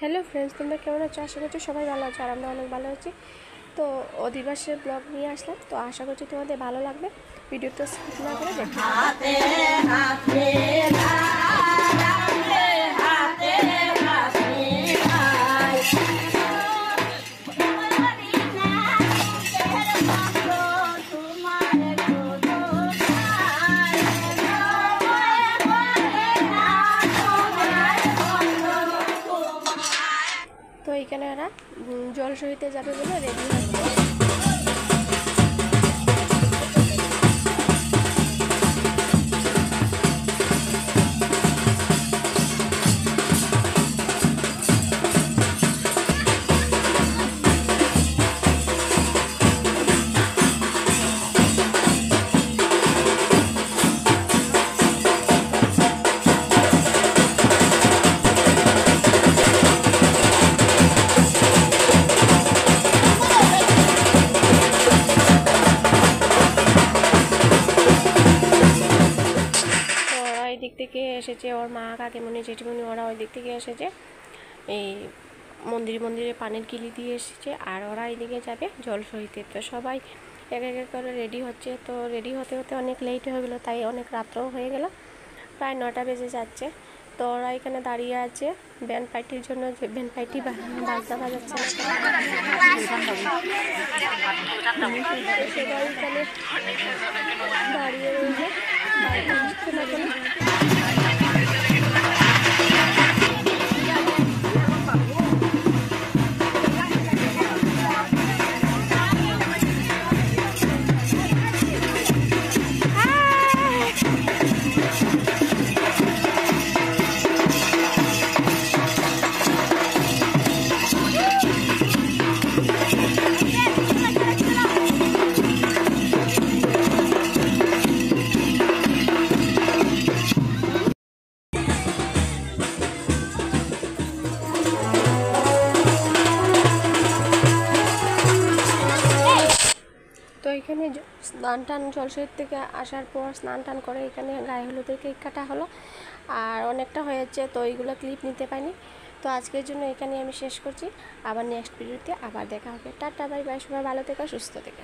Hello friends, তোমরা কেমন আছো? আশা করছি সবাই ভালো আছো, আর আমরা অনেক ভালো আছি। তো অধিবাসের ব্লগ নিয়ে আসলাম, তো আশা করছি তোমাদের ভালো লাগবে। ভিডিওটা স্কিপ না করে দেখতে তো এইখানে এরা জল সহিতে যাবে বলে রেডি হচ্ছে। ওই দিক থেকে এসেছে, ওর মা, কাকিমণি, জেঠিমণি, ওরা ওই দিক থেকে এসেছে, এই মন্দিরে পানির কিলি দিয়ে এসেছে, আর ওরা এইদিকে যাবে জল সহিতে। তো সবাই এক এক করে রেডি হচ্ছে। তো রেডি হতে হতে অনেক লেট হয়ে গেলো, তাই অনেক রাত্রও হয়ে গেল, প্রায় 9টা বেজে যাচ্ছে। তো ওরা এখানে দাঁড়িয়ে আছে ব্যান্ড পার্টির জন্য, যে ব্যান্ড পার্টি বাজনা বাজাচ্ছে। সবাই এখানে দাঁড়িয়ে রয়েছে। তো এখানে স্নান টান জলসহিত থেকে আসার পর স্নান টান করে এখানে গায়ে হলুদের কেক কাটা হলো, আর অনেকটা হয়েছে, তো এইগুলো ক্লিপ নিতে পারিনি। তো আজকের জন্য এখানে আমি শেষ করছি। আবার নেক্সট ভিডিওতে আবার দেখা হবে। টাটা, বাই বাই, সবাই ভালো থেকো, সুস্থ থেকো।